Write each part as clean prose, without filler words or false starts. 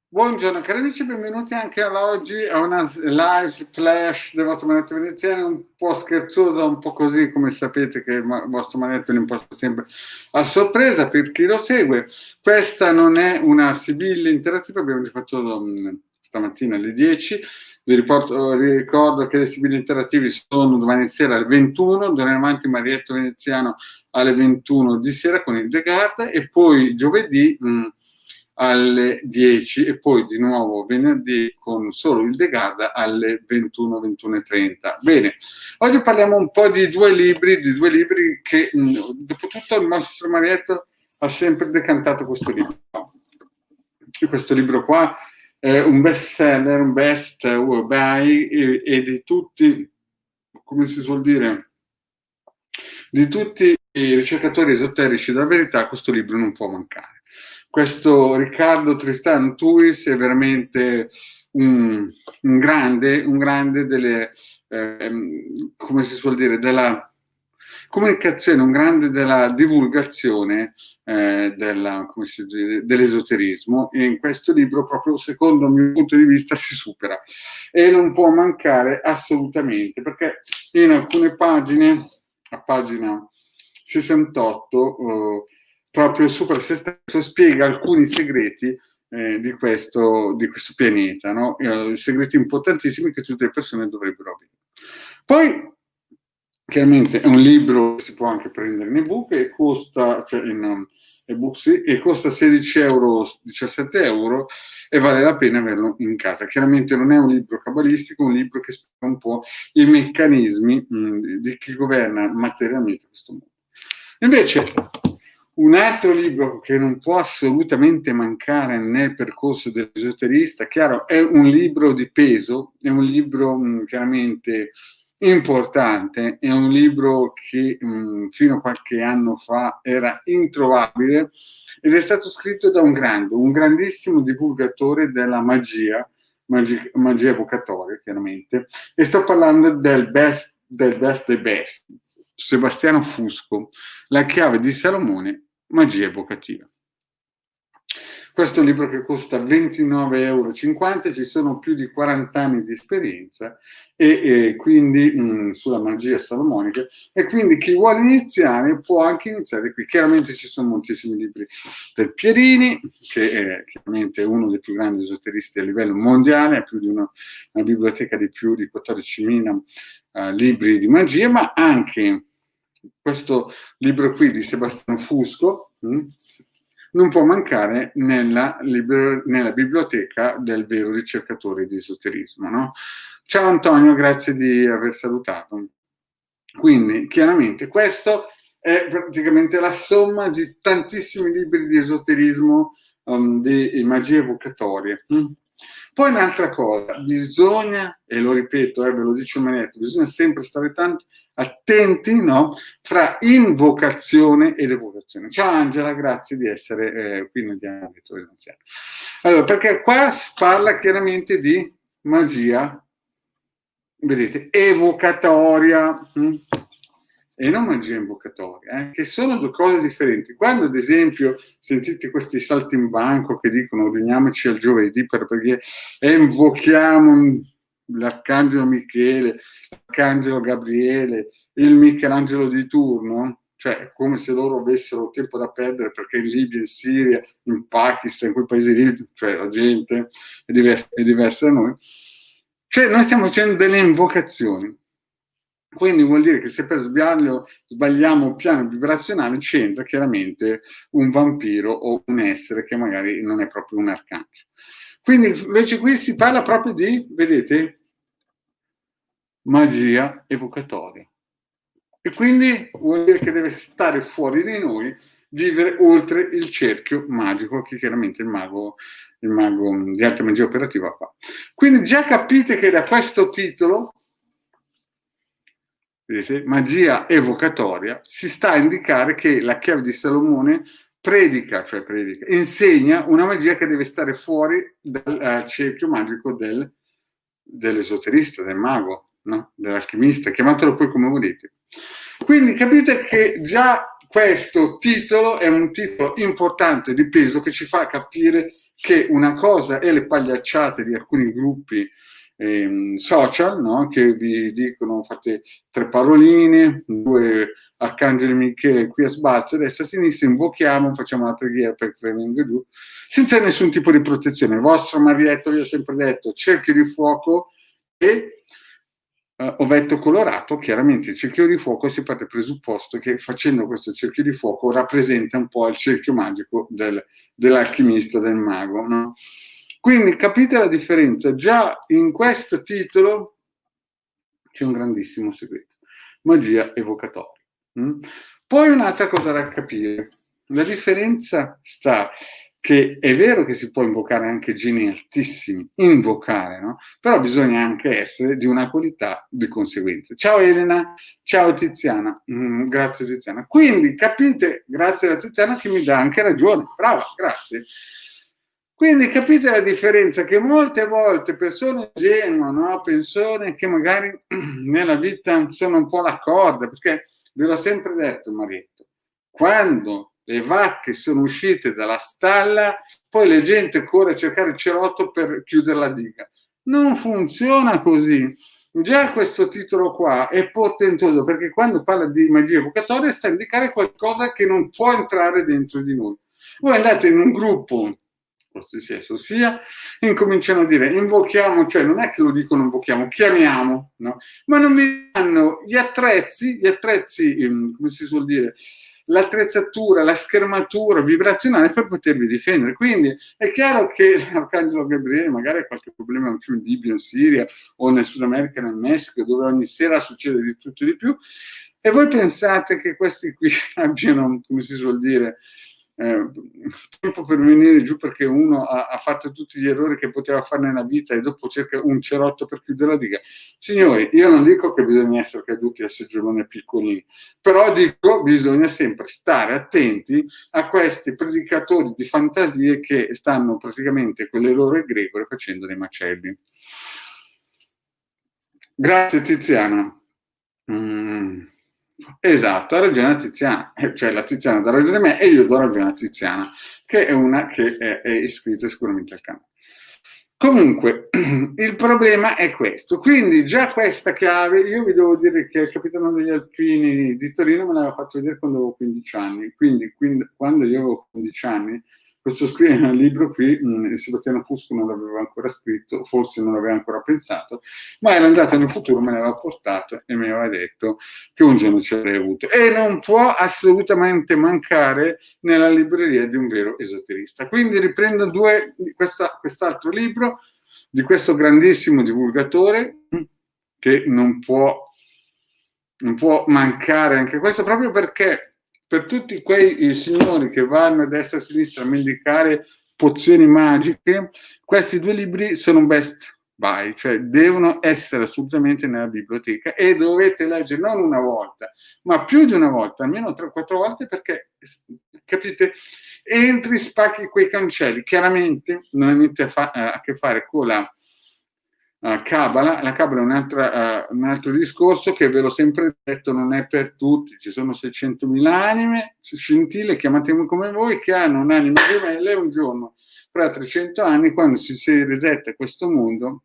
Buongiorno cari amici, benvenuti anche oggi a una live splash del vostro manetto veneziano, un po' scherzosa, un po' così, come sapete che il vostro manetto li imposta sempre a sorpresa per chi lo segue. Questa non è una Sibilla interattiva, abbiamo già fatto stamattina alle 10. Ricordo che le Sibille interattive sono domani sera alle 21, d'ora in avanti Marietto Veneziano alle 21 di sera con il The Guard, e poi giovedì alle 10 e poi di nuovo venerdì con solo il The Guard alle 21, 21:30. Bene, oggi parliamo un po' di due libri che dopo tutto il nostro Marietto ha sempre decantato questo libro. Questo libro qua è un best seller, un best buy, e di tutti, come si suol dire, di tutti i ricercatori esoterici della verità, questo libro non può mancare. Questo Riccardo Tristan Tuis è veramente un grande delle, come si suol dire, della comunicazione, un grande della divulgazione come si dice, dell'esoterismo, e in questo libro, proprio secondo il mio punto di vista, si supera e non può mancare assolutamente, perché in alcune pagine, a pagina 68, proprio Super Se Stesso spiega alcuni segreti di questo pianeta, no? Segreti importantissimi che tutte le persone dovrebbero avere. Poi, chiaramente, è un libro che si può anche prendere in ebook e costa, cioè in ebook sì, e costa 16 euro, 17 euro, e vale la pena averlo in casa. Chiaramente non è un libro cabalistico, è un libro che spiega un po' i meccanismi di chi governa materialmente questo mondo. Invece, un altro libro che non può assolutamente mancare nel percorso dell'esoterista, chiaro, è un libro di peso, è un libro chiaramente importante, è un libro che fino a qualche anno fa era introvabile, ed è stato scritto da un grandissimo divulgatore della magia evocatoria, chiaramente, e sto parlando del best dei best, Sebastiano Fusco, La chiave di Salomone, magia evocativa. Questo è un libro che costa 29,50 euro, ci sono più di 40 anni di esperienza e quindi sulla magia salomonica, e quindi chi vuole iniziare può anche iniziare qui. Chiaramente ci sono moltissimi libri del Pierini, che è chiaramente uno dei più grandi esoteristi a livello mondiale, ha più di una biblioteca di più di 14.000 libri di magia, ma anche questo libro qui di Sebastiano Fusco non può mancare nella biblioteca del vero ricercatore di esoterismo, no? Ciao Antonio, grazie di aver salutato. Quindi, chiaramente, questo è praticamente la somma di tantissimi libri di esoterismo, di magie evocatorie. Poi un'altra cosa, bisogna, e lo ripeto, ve lo dice un manetto, bisogna sempre stare tanto attenti, no? Fra invocazione ed evocazione. Ciao Angela, grazie di essere qui nel dialetto veneziano. Allora, perché qua si parla chiaramente di magia, vedete, evocatoria, e non magia invocatoria, che sono due cose differenti. Quando, ad esempio, sentite questi saltimbanco che dicono riuniamoci al giovedì per pregare e invochiamo l'arcangelo Michele, l'arcangelo Gabriele, il Michelangelo di turno, cioè come se loro avessero tempo da perdere, perché in Libia, in Siria, in Pakistan, in quei paesi lì, cioè la gente è diversa da noi. Cioè noi stiamo facendo delle invocazioni. Quindi vuol dire che se per sbagliamo il piano vibrazionale c'entra chiaramente un vampiro o un essere che magari non è proprio un arcangelo. Quindi invece qui si parla proprio di, vedete, magia evocatoria. E quindi vuol dire che deve stare fuori di noi, vivere oltre il cerchio magico che chiaramente il mago di alta magia operativa fa. Quindi già capite che da questo titolo, vedete, magia evocatoria, si sta a indicare che la chiave di Salomone insegna una magia che deve stare fuori dal cerchio magico dell'esoterista, del mago, no? Dell'alchimista, chiamatelo poi come volete. Quindi capite che già questo titolo è un titolo importante, di peso, che ci fa capire che una cosa è le pagliacciate di alcuni gruppi social, no? Che vi dicono fate 3 paroline, 2 arcangeli Michele qui a sbalzo, a destra a sinistra, invochiamo, facciamo la preghiera perché venga giù, senza nessun tipo di protezione. Il vostro Marietto vi ha sempre detto cerchio di fuoco e ovetto colorato. Chiaramente il cerchio di fuoco si parte presupposto che facendo questo cerchio di fuoco rappresenta un po' il cerchio magico dell'alchimista, del mago, no? Quindi capite la differenza? Già in questo titolo c'è un grandissimo segreto: magia evocatoria. Poi un'altra cosa da capire: la differenza sta che è vero che si può invocare anche geni altissimi, invocare, no? Però bisogna anche essere di una qualità di conseguenza. Ciao Elena, ciao Tiziana, grazie Tiziana. Quindi capite, grazie a Tiziana che mi dà anche ragione, brava, grazie. Quindi capite la differenza, che molte volte persone ingenue, no? Persone che magari nella vita sono un po' la corda, perché ve l'ho sempre detto Marietto, quando le vacche sono uscite dalla stalla, poi la gente corre a cercare il cerotto per chiudere la diga. Non funziona così. Già questo titolo qua è portentoso, perché quando parla di magia evocatoria sta a indicare qualcosa che non può entrare dentro di noi. Voi andate in un gruppo, qualsiasi esso sia, incominciano a dire invochiamo, cioè non è che lo dicono invochiamo, chiamiamo, no? Ma non mi danno gli attrezzi, come si suol dire, l'attrezzatura, la schermatura vibrazionale per potervi difendere. Quindi è chiaro che l'Arcangelo Gabriele magari ha qualche problema anche in Libia, in Siria o nel Sud America, nel Messico, dove ogni sera succede di tutto e di più, e voi pensate che questi qui abbiano, come si suol dire, tempo per venire giù perché uno ha fatto tutti gli errori che poteva fare nella vita e dopo cerca un cerotto per chiudere la diga? Signori, io non dico che bisogna essere caduti a seggiolone piccolini, però dico bisogna sempre stare attenti a questi predicatori di fantasie che stanno praticamente con le loro egregore facendo dei macelli. Grazie Tiziana. Esatto, ha ragione la Tiziana, cioè la Tiziana dà ragione a me e io do ragione a Tiziana, che è una che è iscritta sicuramente al canale. Comunque, il problema è questo. Quindi già questa chiave, io vi devo dire che il capitano degli Alpini di Torino me l'aveva fatto vedere quando avevo 15 anni. Quindi quando io avevo 15 anni, questo libro qui, il Sebastiano Fusco non l'aveva ancora scritto, forse non l'aveva ancora pensato, ma era andato nel futuro, me l'aveva portato e mi aveva detto che un giorno ci avrei avuto. E non può assolutamente mancare nella libreria di un vero esoterista. Quindi riprendo quest'altro libro di questo grandissimo divulgatore che non può mancare anche questo, proprio perché per tutti quei signori che vanno a destra e a sinistra a mendicare pozioni magiche, questi 2 libri sono un best buy, cioè devono essere assolutamente nella biblioteca e dovete leggere non una volta, ma più di una volta, almeno 3-4 volte, perché capite, entri, spacchi quei cancelli. Chiaramente non ha niente a che fare con la Kabbalah. La Kabbalah è un altro discorso che ve l'ho sempre detto, non è per tutti. Ci sono 600.000 anime scintille, chiamatemi come voi, che hanno un'anima gemella e un giorno, fra 300 anni, quando si resetta questo mondo,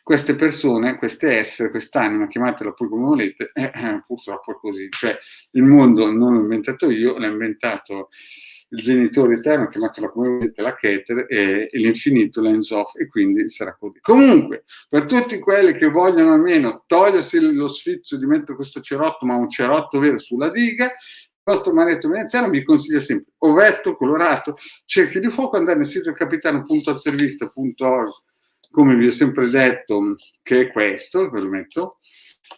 queste persone, queste essere, quest'anima, chiamatela poi come volete, purtroppo è così. Cioè il mondo non l'ho inventato io, l'ha inventato il genitore eterno, chiamatela come volete, la Keter, e l'infinito, l'Ensof, e quindi sarà così. Comunque, per tutti quelli che vogliono almeno togliersi lo sfizio di mettere questo cerotto, ma un cerotto vero sulla diga, il vostro Marietto veneziano vi consiglia sempre ovetto colorato, cerchio di fuoco, andare nel sito capitano.altervista.org, come vi ho sempre detto, che è questo, ve lo metto.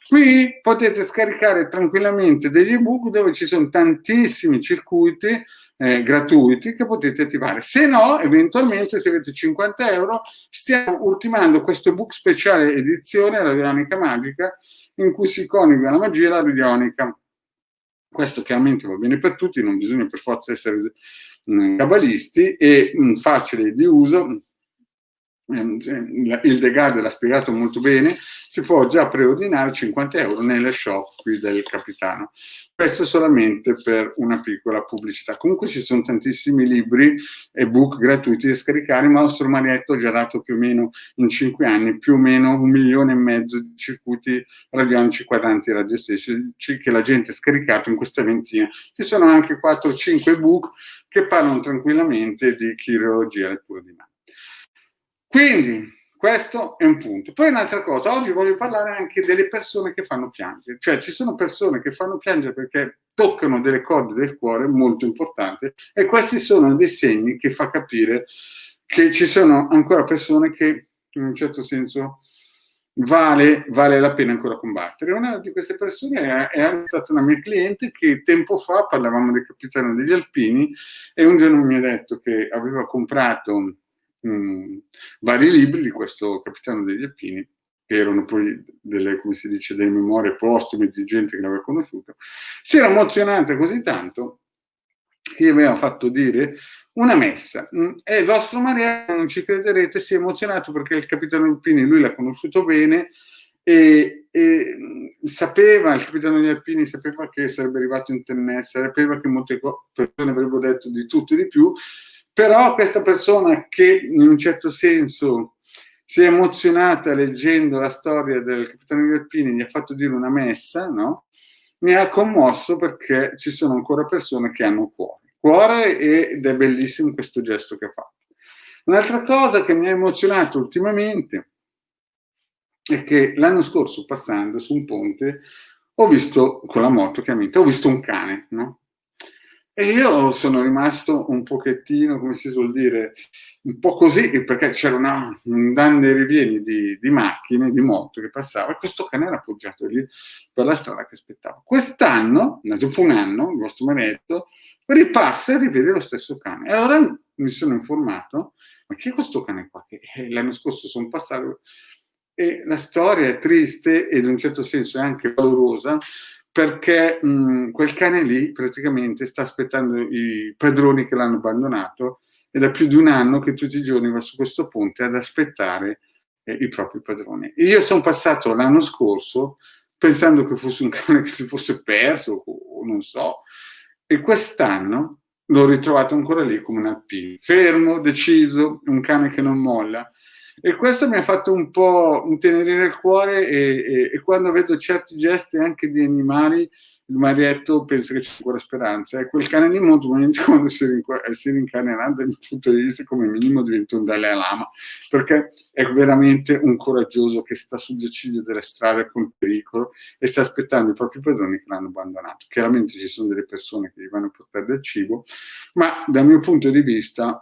Qui potete scaricare tranquillamente degli ebook dove ci sono tantissimi circuiti gratuiti che potete attivare. Se no, eventualmente, se avete 50 euro, stiamo ultimando questo ebook speciale edizione, la radionica magica, in cui si coniuga la magia e la radionica. Questo chiaramente va bene per tutti, non bisogna per forza essere cabalisti, e facile di uso. Hildegard l'ha spiegato molto bene, si può già preordinare 50 euro nelle shop qui del Capitano. Questo solamente per una piccola pubblicità. Comunque ci sono tantissimi libri e book gratuiti da scaricare. Mastro Marietto ha già dato più o meno in 5 anni più o meno 1,5 milioni di circuiti radionici quadranti radiostatici che la gente ha scaricato in questa ventina. Ci sono anche 4-5 book che parlano tranquillamente di chirurgia e lettura di mano. Quindi questo è un punto. Poi un'altra cosa, oggi voglio parlare anche delle persone che fanno piangere, cioè ci sono persone che fanno piangere perché toccano delle corde del cuore molto importanti e questi sono dei segni che fa capire che ci sono ancora persone che in un certo senso vale la pena ancora combattere. Una di queste persone è stata una mia cliente che tempo fa parlavamo del Capitano degli Alpini e un giorno mi ha detto che aveva comprato vari libri di questo Capitano degli Alpini, che erano poi delle, come si dice, delle memorie postume di gente che l'aveva conosciuto. Si era emozionata così tanto che gli aveva fatto dire una messa e il vostro Mariano, non ci crederete, si è emozionato perché il Capitano Alpini lui l'ha conosciuto bene e sapeva, il Capitano degli Alpini sapeva che sarebbe arrivato internet, sapeva che molte persone avrebbero detto di tutto e di più. Però questa persona che in un certo senso si è emozionata leggendo la storia del Capitano degli Alpini, gli ha fatto dire una messa, no? Mi ha commosso perché ci sono ancora persone che hanno cuore ed è bellissimo questo gesto che ha fatto. Un'altra cosa che mi ha emozionato ultimamente è che l'anno scorso passando su un ponte ho visto, con la moto chiaramente, ho visto un cane, no? E io sono rimasto un pochettino, come si suol dire, un po' così, perché c'era un danno e rivieni di macchine, di moto che passava, e questo cane era appoggiato lì per la strada che aspettava. Quest'anno, dopo un anno, il vostro maretto ripassa e rivede lo stesso cane. E allora mi sono informato, ma chi è questo cane qua? Che l'anno scorso sono passato, e la storia è triste ed in un certo senso è anche valorosa, perché quel cane lì praticamente sta aspettando i padroni che l'hanno abbandonato e da più di un anno che tutti i giorni va su questo ponte ad aspettare i propri padroni. E io sono passato l'anno scorso pensando che fosse un cane che si fosse perso o non so, e quest'anno l'ho ritrovato ancora lì come un alpino, fermo, deciso, un cane che non molla. E questo mi ha fatto un po' intenerire il cuore e quando vedo certi gesti anche di animali, il Marietto pensa che c'è ancora speranza. E quel cane lì molto quando si rincarnerà dal mio punto di vista come minimo diventa un Dalai Lama, perché è veramente un coraggioso che sta sul giaciglio delle strade con il pericolo e sta aspettando i propri padroni che l'hanno abbandonato. Chiaramente ci sono delle persone che gli vanno a portare del cibo, ma dal mio punto di vista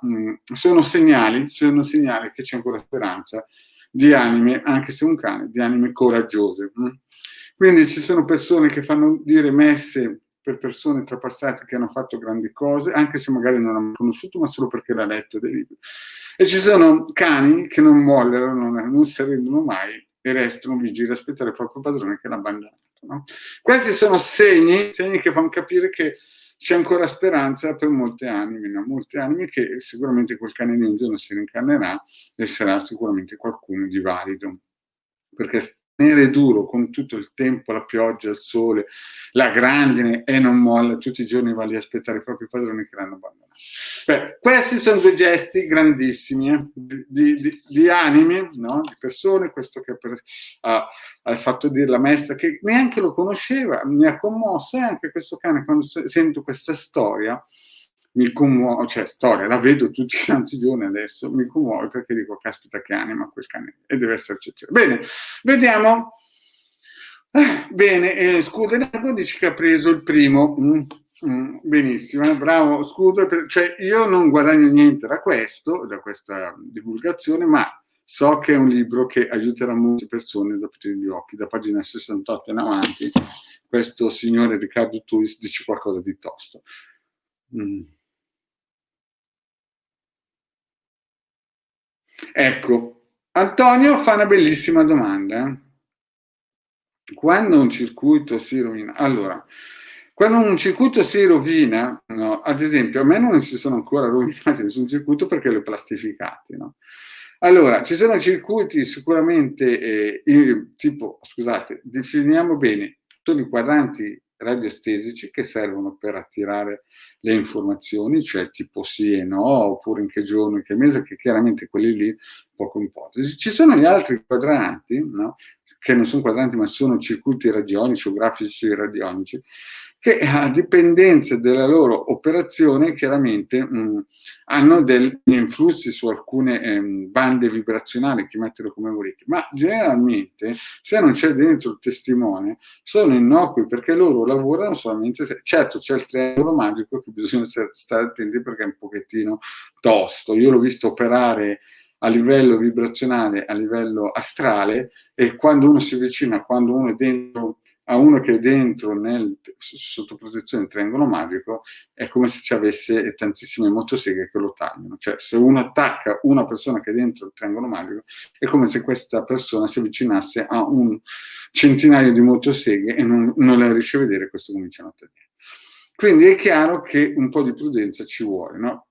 sono segnali che c'è ancora speranza di anime, anche se un cane, di anime coraggiose. Quindi ci sono persone che fanno dire messe per persone trapassate che hanno fatto grandi cose, anche se magari non hanno conosciuto, ma solo perché l'ha letto dei libri. E ci sono cani che non mollano, non si arrendono mai e restano vigili a aspettare il proprio padrone che l'ha abbandonato. No? Questi sono segni che fanno capire che c'è ancora speranza per molte anime, no? Molte anime che sicuramente quel cane un giorno si rincarnerà e sarà sicuramente qualcuno di valido, perché tenere duro con tutto il tempo, la pioggia, il sole, la grandine e non molla, tutti i giorni va lì a aspettare i propri padroni che l'hanno abbandonato. Beh, questi sono due gesti grandissimi di anime, no? Di persone, questo che ha fatto dire la messa, che neanche lo conosceva, mi ha commosso, e anche questo cane, quando sento questa storia, mi commuove, cioè storia, la vedo tutti i santi giorni adesso, mi commuove perché dico, caspita che anima quel cane, e deve esserci. Bene, vediamo. Bene, Scudenago dice che ha preso il primo. Benissimo, bravo Scudo, cioè io non guadagno niente da questo, da questa divulgazione, ma so che è un libro che aiuterà molte persone ad aprire gli occhi. Da pagina 68 in avanti questo signore Riccardo Tuis dice qualcosa di tosto. Ecco, Antonio fa una bellissima domanda. Quando un circuito si rovina, allora, quando un circuito si rovina, no, ad esempio, a me non si sono ancora rovinati nessun circuito perché li ho plastificati, no? Allora, ci sono circuiti sicuramente, tipo, scusate, definiamo bene, sono i quadranti radiostesici che servono per attirare le informazioni, cioè tipo sì e no, oppure in che giorno, in che mese, che chiaramente quelli lì poco ipotesi. Ci sono gli altri quadranti, no? Che non sono quadranti ma sono circuiti radionici o grafici radionici, che a dipendenza della loro operazione chiaramente hanno degli influssi su alcune bande vibrazionali, chiamatelo come volete, ma generalmente se non c'è dentro il testimone sono innocui perché loro lavorano solamente se, certo c'è il triangolo magico che bisogna stare attenti perché è un pochettino tosto. Io l'ho visto operare a livello vibrazionale, a livello astrale, e quando uno si avvicina, quando uno è dentro a uno che è dentro sotto protezione del triangolo magico, è come se ci avesse tantissime motoseghe che lo tagliano. Cioè, se uno attacca una persona che è dentro il triangolo magico, è come se questa persona si avvicinasse a un centinaio di motoseghe e non le riesce a vedere, questo cominciano a tagliare. Quindi è chiaro che un po' di prudenza ci vuole, no?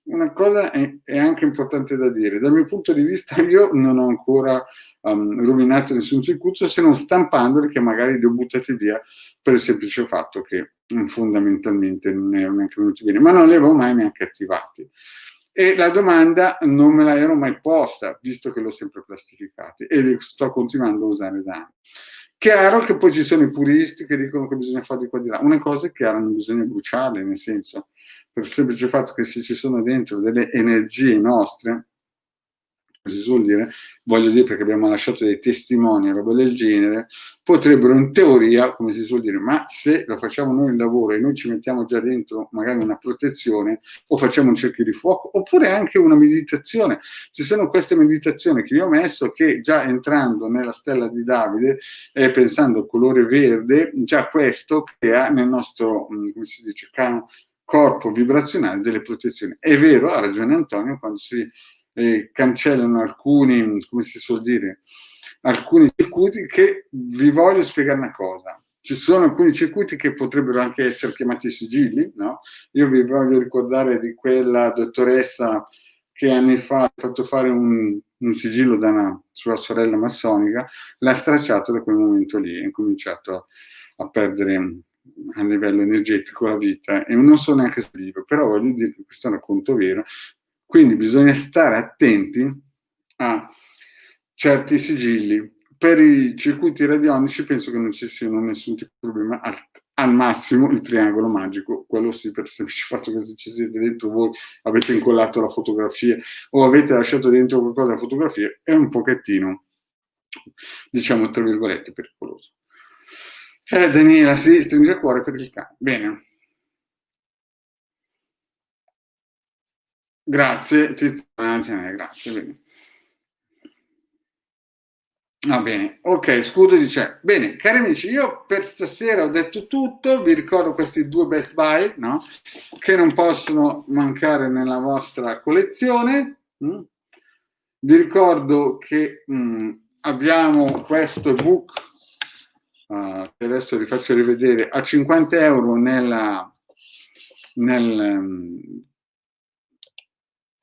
Una cosa è anche importante da dire, dal mio punto di vista io non ho ancora rovinato nessun circuito, se non stampandoli che magari li ho buttati via per il semplice fatto che fondamentalmente non erano neanche venuti bene, ma non li avevo mai neanche attivati. E la domanda non me la ero mai posta, visto che l'ho sempre plastificati e sto continuando a usare da anni. Chiaro che poi ci sono i puristi che dicono che bisogna fare di qua di là. Una cosa è chiara, non bisogna bruciarle, nel senso, per il semplice fatto che se ci sono dentro delle energie nostre, si suol dire, voglio dire perché abbiamo lasciato dei testimoni e roba del genere, potrebbero in teoria, come si suol dire, ma se lo facciamo noi il lavoro e noi ci mettiamo già dentro magari una protezione o facciamo un cerchio di fuoco oppure anche una meditazione. Ci sono queste meditazioni che io ho messo che già entrando nella stella di Davide e pensando al colore verde, già questo crea nel nostro, come si dice, corpo vibrazionale delle protezioni. È vero, ha ragione Antonio, quando si cancellano alcuni, come si suol dire, alcuni circuiti che vi voglio spiegare una cosa. Ci sono alcuni circuiti che potrebbero anche essere chiamati sigilli, no? Io vi voglio ricordare di quella dottoressa che anni fa ha fatto fare un sigillo da sua sorella massonica, l'ha stracciato da quel momento lì, ha cominciato a perdere a livello energetico la vita e non so neanche se vivo, però voglio dire che questo è un racconto vero. Quindi bisogna stare attenti a certi sigilli. Per i circuiti radionici penso che non ci siano nessun tipo di problema, al massimo il triangolo magico, quello sì, per il semplice fatto che se ci siete dentro voi avete incollato la fotografia o avete lasciato dentro qualcosa da fotografia, è un pochettino, diciamo, tra virgolette, pericoloso. Daniela, sì, stringe il cuore per il cane. Bene. Grazie, Tiziana, grazie. Bene. Va bene, ok, Scudo dice, bene, cari amici, io per stasera ho detto tutto, vi ricordo questi due best buy, no? Che non possono mancare nella vostra collezione. Vi ricordo che abbiamo questo ebook, che adesso vi faccio rivedere, a 50 euro nel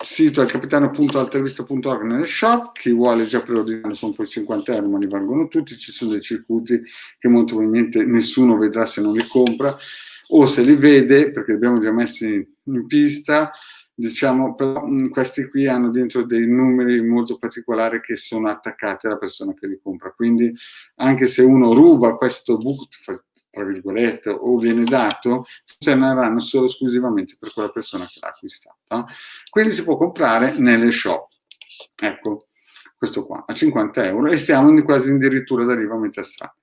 sito alcapitano.altervista.org nelle shop. Chi vuole già preordinare sono poi 50 euro, ma li valgono tutti. Ci sono dei circuiti che molto probabilmente nessuno vedrà se non li compra o se li vede, perché li abbiamo già messi in pista, diciamo, però questi qui hanno dentro dei numeri molto particolari che sono attaccati alla persona che li compra, quindi anche se uno ruba questo book, tra virgolette, o viene dato, funzioneranno solo esclusivamente per quella persona che l'ha acquistato, no? Quindi si può comprare nelle shop, ecco, questo qua, a 50 euro, e siamo quasi addirittura d'arrivo a metà strada.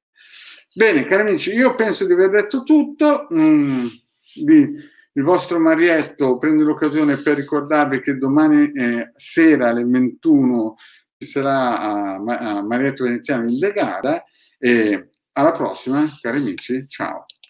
Bene, cari amici, io penso di aver detto tutto. Il vostro Marietto prende l'occasione per ricordarvi che domani sera alle 21 ci sarà a Marietto Veneziano il Legada, e alla prossima, cari amici, ciao.